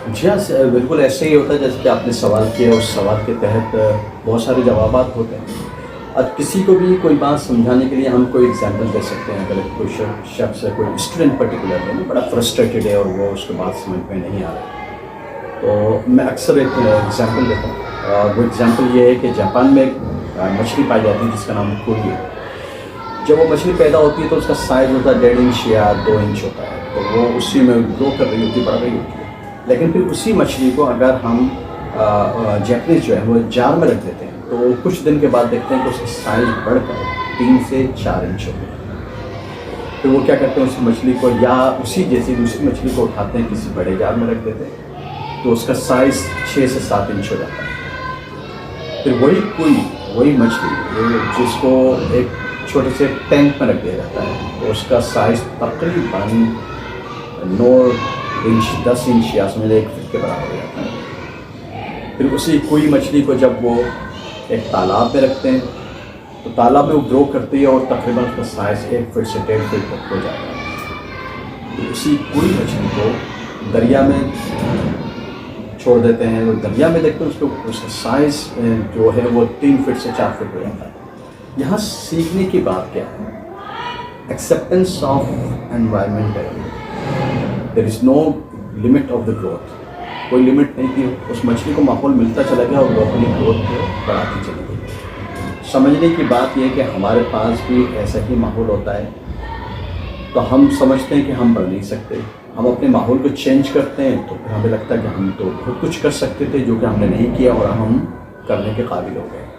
جی ہاں، بالکل ایسے ہی ہوتا ہے جیسے کہ آپ نے سوال کیا، اس سوال کے تحت بہت سارے جوابات ہوتے ہیں۔ اب کسی کو بھی کوئی بات سمجھانے کے لیے ہم کوئی ایگزامپل دے سکتے ہیں۔ اگر کوئی شخص ہے، کوئی اسٹوڈنٹ پرٹیکولر ہے، بڑا فرسٹریٹڈ ہے اور وہ اس کے بات سمجھ میں نہیں آ رہا، تو میں اکثر ایک ایگزامپل دیتا ہوں، اور وہ ایگزامپل یہ ہے کہ جاپان میں ایک مچھلی پائی جاتی ہے جس کا نام کوئی ہے۔ جب وہ مچھلی پیدا ہوتی ہے تو اس کا سائز ہوتا ہے 1.5 یا 2 انچ ہوتا ہے، تو وہ اسی میں گرو کر رہی ہوتی ہے، بڑھ رہی ہوتی ہے۔ لیکن پھر اسی مچھلی کو اگر ہم جیپنیز جو ہے وہ جار میں رکھ دیتے ہیں تو کچھ دن کے بعد دیکھتے ہیں کہ اس کا سائز بڑھ کر 3 سے 4 انچ ہو گیا۔ پھر وہ کیا کرتے ہیں، اس مچھلی کو یا اسی جیسی دوسری مچھلی کو اٹھاتے ہیں، کسی بڑے جار میں رکھ دیتے ہیں تو اس کا سائز 6 سے 7 انچ ہو جاتا ہے۔ پھر وہی مچھلی جس کو ایک چھوٹے سے ٹینک میں رکھ دیا جاتا ہے تو اس کا سائز تقریباً 9 انچ 10 انچ یا سمجھ 1 فٹ کے برابر ہو جاتا ہے۔ پھر اسی کوئی مچھلی کو جب وہ ایک تالاب میں رکھتے ہیں تو تالاب میں وہ گرو کرتی ہے اور تقریباً اس کا سائز 1 فٹ سے 1.5 فٹ تک ہو جاتا ہے۔ تو اسی کوئی مچھلی کو دریا میں چھوڑ دیتے ہیں، وہ دریا میں دیکھتے ہیں اس کا سائز جو ہے وہ 3 فٹ سے 4 فٹ ہو جاتا ہے۔ یہاں سیکھنے کی بات کیا ہے؟ ایکسیپٹنس آف انوائرمنٹ ہے۔ There is no limit of the growth, کوئی لمٹ نہیں تھی، اس مچھلی کو ماحول ملتا چلا گیا اور وہ اپنی گروتھ کو بڑھاتی چلی گئی۔ سمجھنے کی بات یہ ہے کہ ہمارے پاس بھی ایسا ہی ماحول ہوتا ہے، تو ہم سمجھتے ہیں کہ ہم بڑھ نہیں سکتے، ہم اپنے ماحول کو چینج کرتے ہیں تو پھر ہمیں لگتا ہے کہ ہم تو بہت کچھ کر سکتے تھے جو کہ ہم نے نہیں کیا اور ہم کرنے کے قابل ہو گئے۔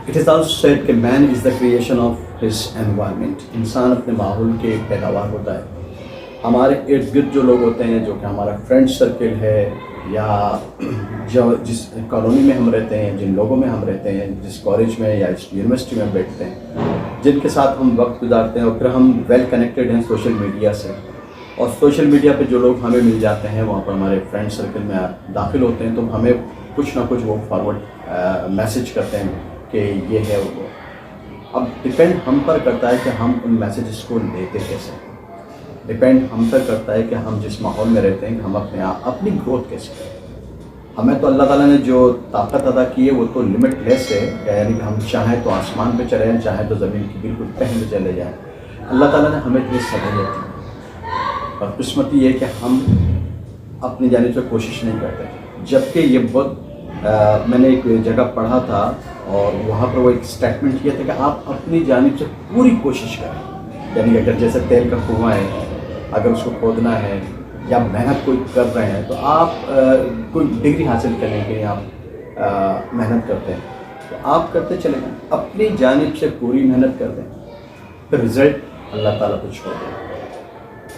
It is also said کہ man is the creation of his environment، انسان اپنے ماحول کے پیداوار ہوتا ہے۔ ہمارے ارد گرد جو لوگ ہوتے ہیں، جو کہ ہمارا فرینڈ سرکل ہے یا جس کالونی میں ہم رہتے ہیں، جن لوگوں میں ہم رہتے ہیں، جس کالج میں یا اس یونیورسٹی میں ہم بیٹھتے ہیں، جن کے ساتھ ہم وقت گزارتے ہیں، اور پھر ہم ویل کنیکٹڈ ہیں سوشل میڈیا سے، اور سوشل میڈیا پہ جو لوگ ہمیں مل جاتے ہیں وہاں پر ہمارے فرینڈ سرکل میں داخل ہوتے ہیں تو ہمیں کچھ نہ کچھ وہ فارورڈ میسیج کرتے ہیں کہ یہ ہے وہ۔ اب ڈپینڈ ہم پر کرتا ہے کہ ہم ان میسیجز کو لیتے کیسے، ڈپینڈ ہم پر کرتا ہے کہ ہم جس ماحول میں رہتے ہیں کہ ہم اپنی گروتھ کیسے کریں۔ ہمیں تو اللہ تعالیٰ نے جو طاقت ادا کی ہے وہ تو لمٹ لیس ہے، یعنی کہ ہم چاہیں تو آسمان پہ چلے جائیں، چاہیں تو زمین کی بالکل تہ میں چلے جائیں۔ اللہ تعالیٰ نے ہمیں یہ صلاحیت دی، اور قسمتی یہ کہ ہم اپنی جانب سے کوشش نہیں کرتے، جبکہ یہ بہت میں نے ایک جگہ پڑھا تھا اور وہاں پر وہ ایک اسٹیٹمنٹ کیا تھا کہ آپ اپنی جانب سے پوری کوشش کریں، یعنی اگر جیسے تیل کا کنواں ہے، اگر اس کو کھودنا ہے یا محنت کوئی کر رہے ہیں تو آپ کوئی ڈگری حاصل کرنے کے لیے آپ محنت کرتے ہیں تو آپ کرتے چلے جائیں، اپنی جانب سے پوری محنت کر دیں، پھر رزلٹ اللہ تعالیٰ کو چھوڑ دیں۔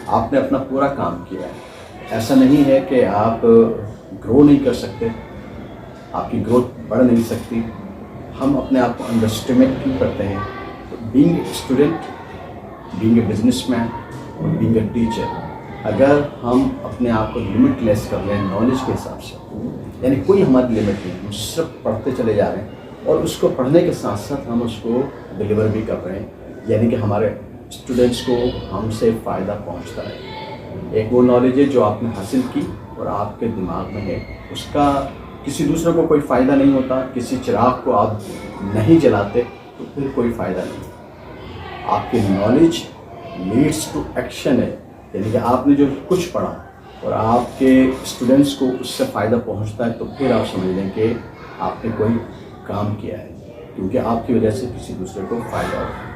آپ نے اپنا پورا کام کیا ہے، ایسا نہیں ہے کہ آپ گرو نہیں کر سکتے، آپ کی گروتھ بڑھ نہیں سکتی۔ ہم اپنے آپ کو انڈر اسٹیمیٹ کیوں کرتے ہیں؟ Being a student, being a business man اور بینگ اے ٹیچر، اگر ہم اپنے آپ کو لمٹ لیس کر لیں نالج کے حساب سے، یعنی کوئی ہماری لمٹ نہیں، ہم صرف پڑھتے چلے جا رہے ہیں اور اس کو پڑھنے کے ساتھ ساتھ ہم اس کو ڈلیور بھی کر رہے ہیں، یعنی کہ ہمارے اسٹوڈنٹس کو ہم سے فائدہ پہنچتا ہے۔ ایک وہ نالج ہے جو آپ نے حاصل کی اور آپ کے دماغ میں ہے، اس کا کسی دوسرے کو کوئی فائدہ نہیں ہوتا، کسی چراغ کو آپ نہیں جلاتے تو پھر کوئی فائدہ نہیں۔ آپ کی نالج لیڈس ٹو ایکشن ہے، یعنی کہ آپ نے جو کچھ پڑھا اور آپ کے اسٹوڈنٹس کو اس سے فائدہ پہنچتا ہے تو پھر آپ سمجھ لیں کہ آپ نے کوئی کام کیا ہے، کیونکہ آپ کی وجہ سے کسی دوسرے کو فائدہ ہوتا ہے۔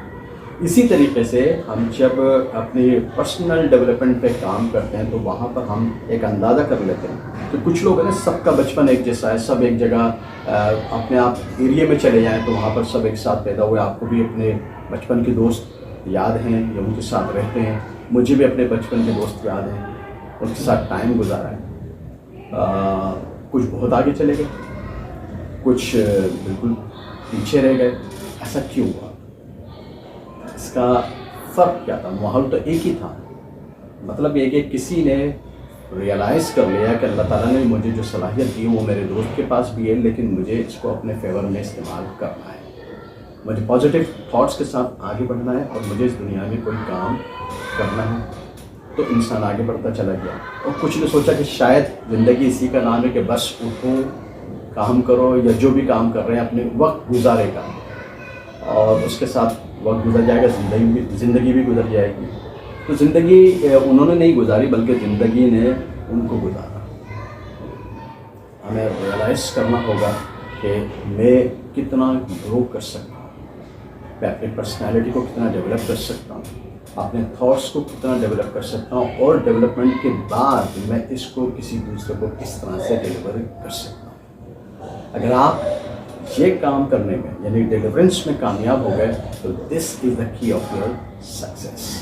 اسی طریقے سے ہم جب اپنی پرسنل ڈیولپمنٹ پہ کام کرتے ہیں تو وہاں پر ہم ایک اندازہ کر لیتے ہیں کہ کچھ لوگ ہیں نا، سب کا بچپن ایک جیسا ہے، سب ایک جگہ اپنے آپ ایریے میں چلے جائیں تو وہاں پر سب ایک ساتھ پیدا ہوئے۔ آپ کو بھی اپنے بچپن کے دوست یاد ہیں یا ان کے ساتھ رہتے ہیں، مجھے بھی اپنے بچپن کے دوست یاد ہیں، ان کے ساتھ ٹائم گزارا ہے۔ کچھ بہت آگے چلے گئے، کچھ بالکل پیچھے رہ گئے۔ ایسا کیوں ہوا؟ اس کا فرق کیا تھا؟ ماحول تو ایک ہی تھا، مطلب یہ کہ کسی نے ریئلائز کر لیا کہ اللہ تعالیٰ نے مجھے جو صلاحیت دی وہ میرے دوست کے پاس بھی ہے، لیکن مجھے اس کو اپنے فیور میں استعمال کرنا ہے، مجھے پازیٹیو تھاٹس کے ساتھ آگے بڑھنا ہے اور مجھے اس دنیا میں کوئی کام کرنا ہے۔ تو انسان آگے بڑھتا چلا گیا. اور کچھ نے سوچا کہ شاید زندگی اسی کا نام ہے کہ بس اٹھو کام کرو یا جو بھی کام کر رہے ہیں اپنے وقت گزارے گا اور اس کے ساتھ وقت گزر جائے گا, زندگی بھی گزر جائے گی. تو زندگی انہوں نے نہیں گزاری بلکہ زندگی نے ان کو گزارا. ہمیں ریئلائز کرنا ہوگا کہ میں کتنا گرو کر سکتا ہوں, میں اپنی پرسنالٹی کو کتنا ڈیولپ کر سکتا ہوں, اپنے تھاٹس کو کتنا ڈیولپ کر سکتا ہوں, اور ڈیولپمنٹ کے بعد میں اس کو کسی دوسرے کو کس طرح سے ڈیلیور کر سکتا ہوں. اگر آپ یہ کام کرنے میں یعنی ڈیلیورنس میں کامیاب ہو گئے تو دس از دا کی آف یور سکسیس.